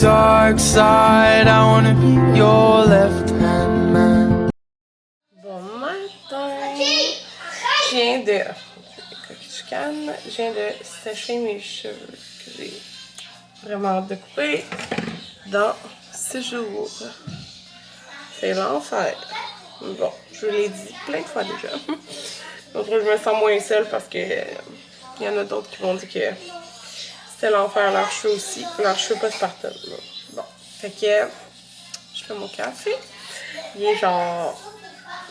dark side. I wanna be your left hand man. Bon matin! Je viens de... Je viens de sécher mes cheveux que j'ai vraiment hâte de couper dans 6 jours. C'est l'enfer. Bon, je vous l'ai dit plein de fois déjà. Donc je me sens moins seule parce que il y en a d'autres qui m'ont dit que c'était l'enfer, leurs cheveux aussi. Leurs cheveux postpartum. Bon, fait que je fais mon café. Il est genre...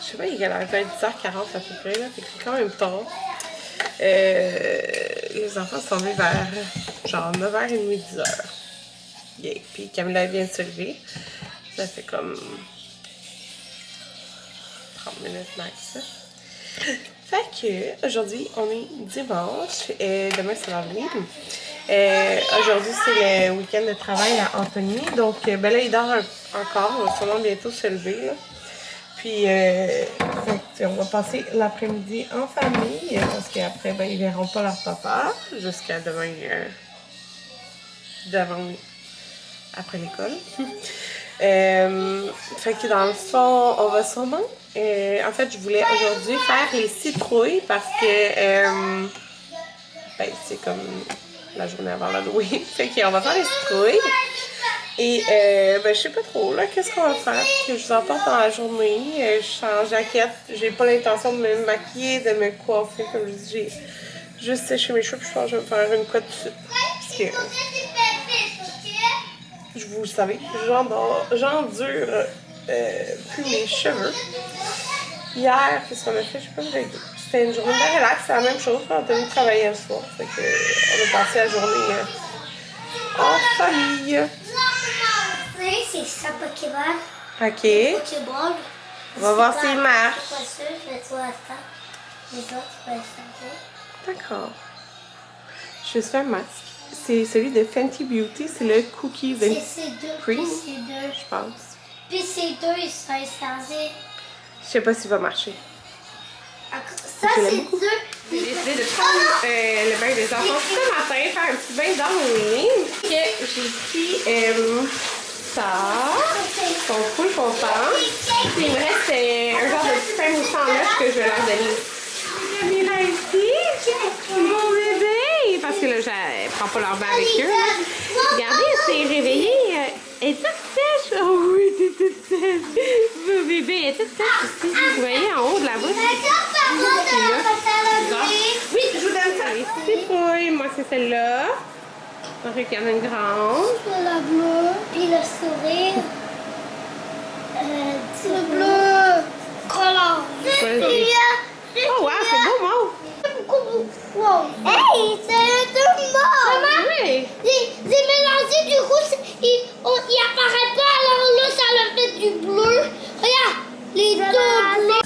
Je sais pas, il est à 10h40 à peu près, là. Fait que c'est quand même tard. Les enfants sont venus vers genre 9h30, 10h. Yeah. Puis Camilla vient de se lever. Ça fait comme 30 minutes max. Fait que aujourd'hui, on est dimanche. Demain, c'est l'avenir. Aujourd'hui, c'est le week-end de travail à Anthony. Donc, ben là, il dort encore. Il va sûrement bientôt se lever, là. Puis, on va passer l'après-midi en famille parce qu'après, ben, ils verront pas leur papa jusqu'à demain, après l'école. Fait que dans le fond, on va sûrement... en fait, je voulais aujourd'hui faire les citrouilles parce que ben, c'est comme la journée avant l'Halloween. Fait qu'on va faire les citrouilles. Et ben, je sais pas trop là, qu'est-ce qu'on va faire, que je vous emporte dans la journée. Je suis en jaquette, j'ai pas l'intention de me maquiller, de me coiffer, comme je dis, j'ai juste séché mes cheveux, puis je pense que je vais me faire une couette tout de suite. Parce que, vous le savez, j'endure plus mes cheveux. Hier, qu'est-ce qu'on a fait, je sais pas, c'était une journée de relax, c'est la même chose, on a tenu de travailler le soir, fait que on a passé la journée en famille. C'est ça, Pokéball. Ok. Pokéball. On va voir s'il marche. Je suis pas sûre, je vais voir ça. Les autres, je vais savoir. D'accord. Je vais faire un masque. C'est celui de Fenty Beauty, c'est le Cookies and Cream, je pense. Puis ces deux, ils sont installés. Je sais pas s'il va marcher. Ça, c'est deux. J'ai décidé de prendre le bain des enfants ce matin, faire un petit bain d'Halloween. J'ai pris ça. Ils sont full contents. Puis il me reste un genre de petit pain moussant en œuf que je vais leur donner. Camilla ici, mon bébé, parce que là, je prends pas leur bain avec eux. Regardez, elle s'est réveillée. Elle est toute sèche. Oh oui, elle est toute sèche. Mon bébé, elle est toute sèche ici. Vous voyez, en haut de la bouche. Oui, je vous donne ça. Les citrouilles, moi, c'est celle-là. Donc, il y en a une grande. Le bleu, puis le sourire. Le bleu. Collant. Oh, wow, c'est beau, mauve. Wow. Hey, c'est deux morts. Maman, Oui. j'ai mélangé, du coup, il apparaît pas, alors là, ça leur fait du bleu. Regarde, les deux bleus.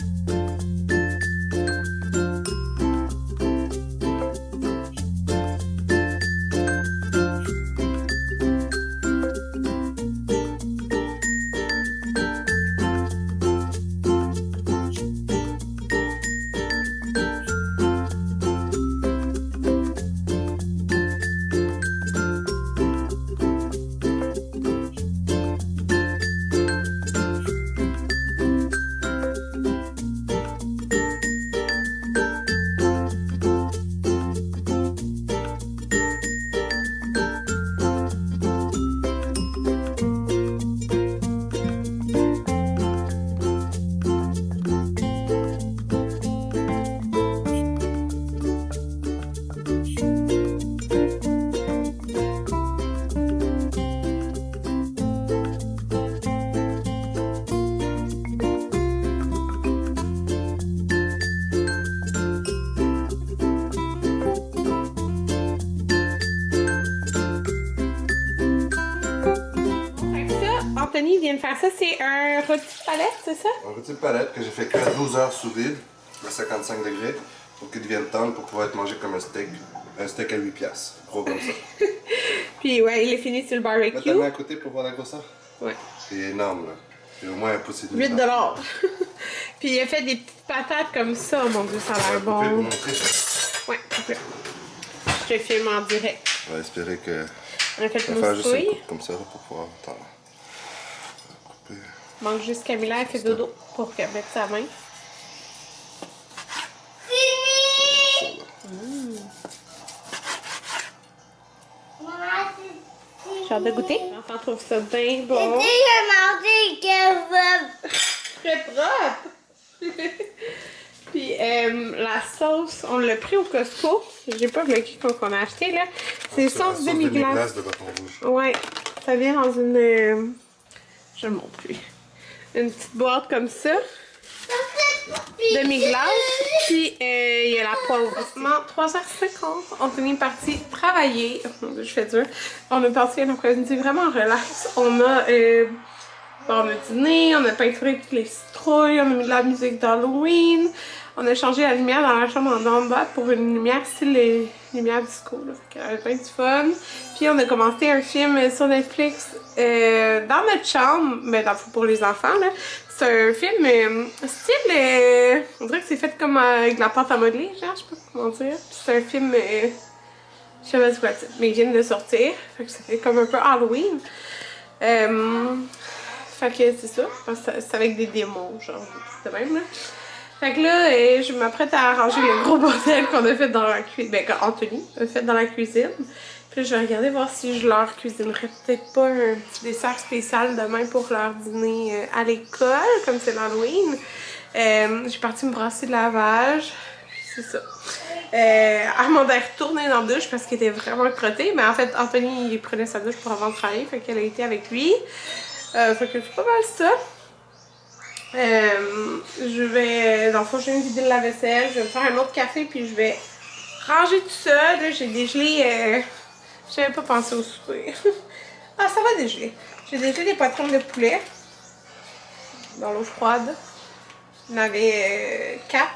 Anthony vient de faire ça, c'est un rôti de palette, c'est ça? Un rôti de palette que j'ai fait cuire 12 heures sous vide, à 55 degrés, pour qu'il devienne tendre pour pouvoir être mangé comme un steak. Un steak à 8$, gros comme ça. Puis ouais, il est fini sur le barbecue. Mets ta main à côté pour voir la grosseur. Ouais. C'est énorme là. C'est au moins un pouce et demi. 8 $. Puis il a fait des petites patates comme ça, mon Dieu, ça a l'air Pour bon. montrer. Ouais, coupe-le. Je te filme en direct. On va espérer que On a fait On le va faire juste une mousseau. coupe comme ça là, pour pouvoir couper. Manque juste Camilla, elle fait dodo pour qu'elle mette sa main. Ça, là. Maman, J'ai hâte de goûter. L'enfant trouve ça bien bon. j'ai mangé que Très propre! Puis la sauce, on l'a pris au Costco. J'ai pas bloqué qu'on a acheté là. C'est C'est la sauce demi-glace. de bâton rouge. Ouais, ça vient dans une. Je le montre plus. Une petite boîte comme ça. Demi-glace. Puis il y a la poivre. 3h50. Anthony est parti travailler. Je fais dur. On est parti un après-midi vraiment relax. On a dîné, on a peinturé toutes les citrouilles, on a mis de la musique d'Halloween. On a changé la lumière dans la chambre en bas pour une lumière style les lumières disco. Là. Fait qu'on avait bien du fun. Puis on a commencé un film sur Netflix dans notre chambre, mais dans le fond pour les enfants. Là. C'est un film style. On dirait que c'est fait comme avec de la pâte à modeler, genre, je sais pas comment dire. Puis c'est un film. Je sais pas c'est quoi le titre, mais il vient de sortir. Fait que ça fait comme un peu Halloween. Fait que c'est ça. Parce que c'est avec des démons, genre, de même là. Fait que là, je m'apprête à ranger le gros bordel qu'on a fait dans la cuisine. Ben, qu'Anthony a fait dans la cuisine. Puis là, je vais regarder voir si je leur cuisinerais peut-être pas un petit dessert spécial demain pour leur dîner à l'école, comme c'est l'Halloween. J'ai parti me brasser de lavage. Puis c'est ça. Armand est retourné dans la douche parce qu'il était vraiment crotté. Mais en fait, Anthony, il prenait sa douche pour avant de travailler. Fait qu'elle a été avec lui. Fait que c'est pas mal ça. Je vais, dans le fond, je viens de vider le lave-vaisselle, je vais me faire un autre café puis je vais ranger tout ça. Là, j'ai dégelé, j'avais pas pensé au souper. Ah, ça va dégeler. J'ai dégelé des poitrines de poulet dans l'eau froide. J'en avais 4.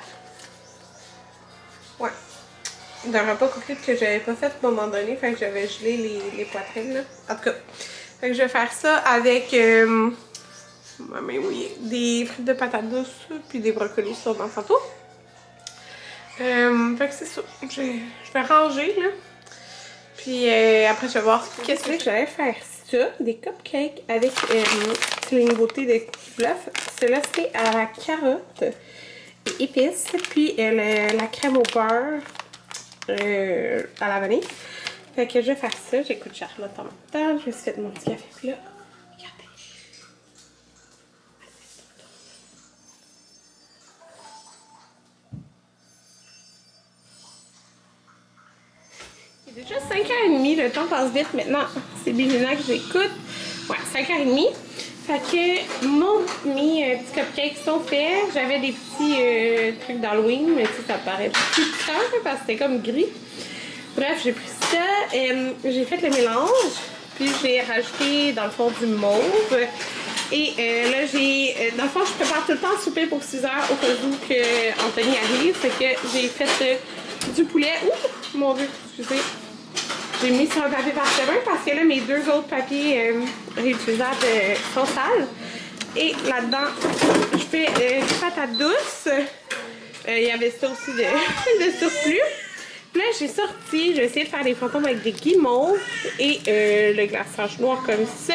Ouais. D'un repas coquette que j'avais pas fait à un moment donné, fait que j'avais gelé les poitrines, là. En tout cas, fait que je vais faire ça avec... ma main mouillée. Des frites de patates douces puis des brocolis sur dans le tantôt. Fait que c'est ça. Je vais ranger là. Puis après je vais voir qu'est-ce que j'allais faire. Ça, des cupcakes avec les nouveautés de bluff. Celui-là c'est à la carotte et épices. Puis la crème au beurre à la vanille. Fait que je vais faire ça. J'écoute Charlotte en même temps. Je vais essayer de mon petit café. Puis là, regardez. Il est déjà 5h30, le temps passe vite maintenant. C'est Bilina que j'écoute. Ouais, 5h30. Fait que mes petits cupcakes sont faits. J'avais des petits trucs d'Halloween, mais tu sais, ça paraît plus tard parce que c'était comme gris. Bref, j'ai pris ça, j'ai fait le mélange, puis j'ai rajouté dans le fond du mauve. Et là, dans le fond, je prépare tout le temps le souper pour 6h au cas où que Anthony arrive. Fait que j'ai fait du poulet. Ouh, mon Dieu, excusez. J'ai mis sur un papier parchemin parce que là, mes 2 autres papiers réutilisables sont sales. Et là-dedans, je fais des patates douces. Il y avait ça aussi de surplus. Puis là, j'ai sorti, j'ai essayé de faire des fantômes avec des guimauves et le glaçage noir comme ça.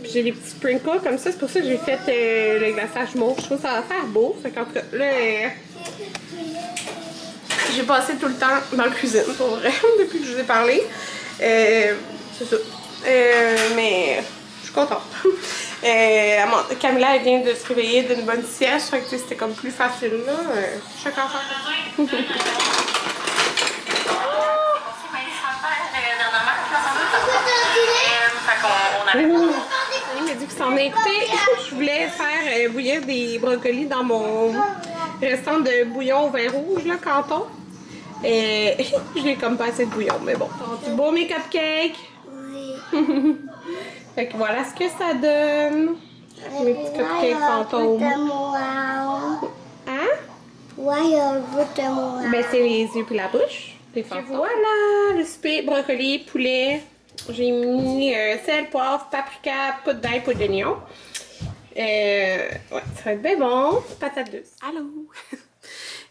Puis j'ai des petits sprinkles comme ça. C'est pour ça que j'ai fait le glaçage mauve. Je trouve que ça va faire beau. Fait qu'en tout cas, là, j'ai passé tout le temps dans la cuisine, pour vrai, depuis que je vous ai parlé. C'est ça. Mais je suis contente. Camilla, elle vient de se réveiller d'une bonne sieste. Fait que c'était comme plus facile là. Chacun fait. Il m'a dit que s'en est écouté. Je voulais faire bouillir des brocolis dans mon restant de bouillon au vin rouge, là, Canton. Je n'ai comme pas assez de bouillon, mais bon. C'est beau mes cupcakes. Oui. Fait que voilà ce que ça donne. Mes petits cupcakes fantômes. Hein? Ben c'est les yeux puis la bouche. Les fantômes. Voilà le souper, brocoli, poulet. J'ai mis sel, poivre, paprika, poudre d'ail, poudre d'oignon. Ouais, ça va être bien bon. Patates douces. Allô?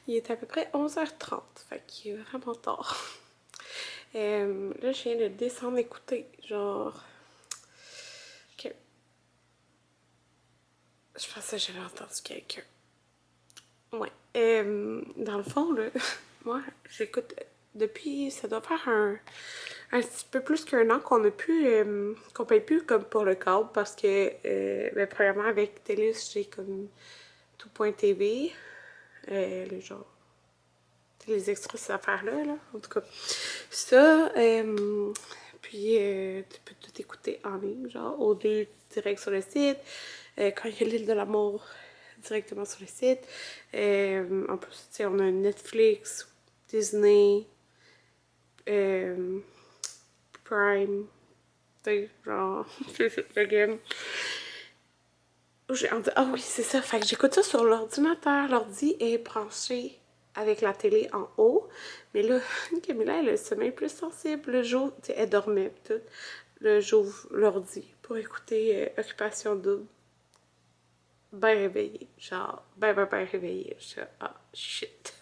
Il est à peu près 11h30. Fait qu'il est vraiment tard. Là, je viens de descendre écouter, genre... Ok. Je pensais que j'avais entendu quelqu'un. Ouais. Dans le fond, là, moi, j'écoute depuis, ça doit faire un petit peu plus qu'un an qu'on paye plus comme pour le câble parce que, ben, premièrement, avec TELUS, j'ai comme tout.tv, le genre, les extras, ces affaires-là, là, en tout cas. Ça, puis tu peux tout écouter en ligne, genre, au lieu direct sur le site, quand il y a l'île de l'amour, directement sur le site. En plus, tu sais, on a Netflix, Disney, Prime, tu sais, genre, le game. Ah oui, c'est ça. Fait que j'écoute ça sur l'ordinateur. L'ordi est branché avec la télé en haut. Mais là, Camilla, elle a le sommeil plus sensible. Le jour, tu sais, elle dormait pis tout. Là, j'ouvre l'ordi pour écouter Occupation Double. Ben réveillée. Genre, ben réveillée. Je suis ah, shit.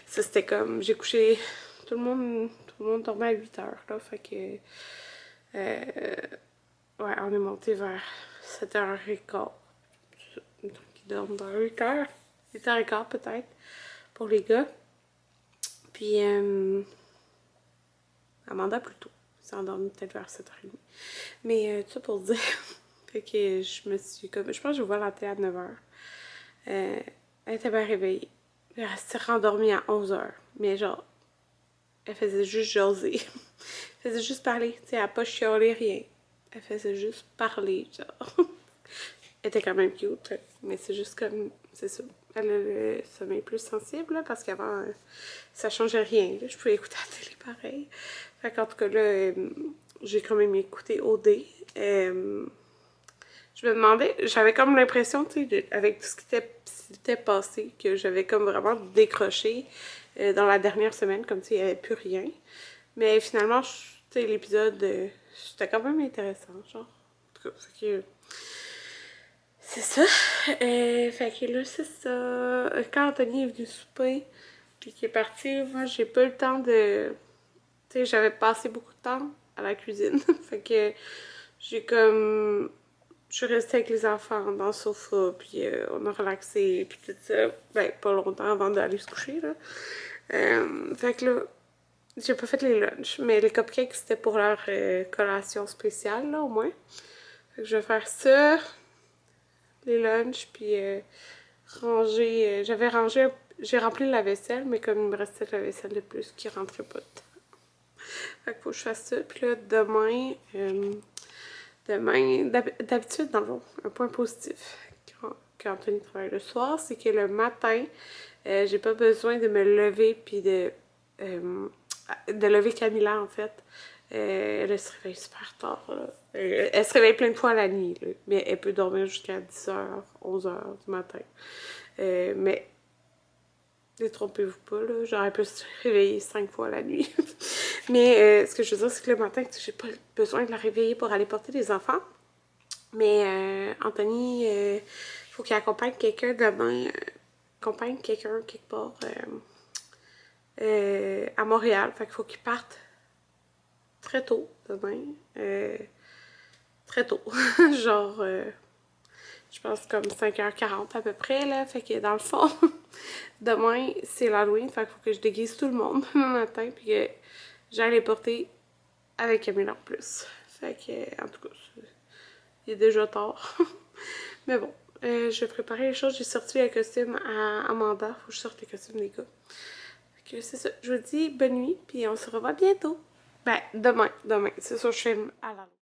Ça, c'était comme, j'ai couché, tout le monde dormait à 8 heures, là. Fait que, ouais, on est monté vers 7h15. Qui dorment dans 8 heures. 8h15 peut-être, pour les gars. Puis, Amanda plutôt. s'est endormie peut-être vers 7h30. Mais tout ça pour dire fait que je me suis comme... Je pense que j'ai ouvert la télé à 9h. Elle était bien réveillée. Elle s'est rendormie à 11h. Mais genre, elle faisait juste jaser. Elle faisait juste parler. Tu sais, elle n'a pas chialé, rien. Elle faisait juste parler, genre. Elle était quand même cute, mais c'est juste comme... C'est ça. Elle a le sommeil plus sensible, là, parce qu'avant, ça changeait rien. Là. Je pouvais écouter la télé pareil. Fait qu'en tout cas, là, j'ai quand même écouté OD. Je me demandais, j'avais comme l'impression, tu sais, avec tout ce qui s'était passé, que j'avais comme vraiment décroché dans la dernière semaine, comme tu sais, il n'y avait plus rien. Mais finalement, tu sais, l'épisode, c'était quand même intéressant, genre. En tout cas, fait que... C'est ça. Fait que là, c'est ça. Quand Anthony est venu souper, puis qu'il est parti, moi, j'ai pas eu le temps de... Tu sais, j'avais passé beaucoup de temps à la cuisine. Fait que j'ai comme... Je suis restée avec les enfants dans le sofa, puis on a relaxé, puis tout ça. Ben, pas longtemps avant d'aller se coucher, là. Fait que là, j'ai pas fait les lunchs, mais les cupcakes, c'était pour leur collation spéciale, là, au moins. Fait que je vais faire ça, les lunchs, puis ranger... j'avais rangé... J'ai rempli la vaisselle, mais comme il me restait de la vaisselle de plus qui rentrait pas dedans. Fait qu'il faut que je fasse ça. Puis là, demain, d'habitude, dans le fond, un point positif quand Anthony travaille le soir, c'est que le matin, j'ai pas besoin de me lever puis de lever Camilla, en fait. Elle se réveille super tard, là. Elle se réveille plein de fois la nuit, là. Mais elle peut dormir jusqu'à 10h, 11h du matin. Mais détrompez-vous pas, là. Genre, elle peut se réveiller 5 fois la nuit. Mais ce que je veux dire, c'est que le matin, j'ai pas besoin de la réveiller pour aller porter les enfants. Mais Anthony, faut qu'il accompagne quelqu'un demain. Accompagne quelqu'un quelque part à Montréal. Fait qu'il faut qu'il parte très tôt demain. Très tôt. Genre, je pense comme 5h40 à peu près, là. Fait que dans le fond, demain, c'est l'Halloween. Fait qu'il faut que je déguise tout le monde le matin. Puis que j'aille les porter avec Camille en plus. Fait que, en tout cas, il est déjà tard. Mais bon, je vais préparer les choses. J'ai sorti les costumes à Amanda. Faut que je sorte les costumes des gars. Fait que c'est ça. Je vous dis bonne nuit. Puis on se revoit bientôt. Ben, demain. C'est sûr, je filme à la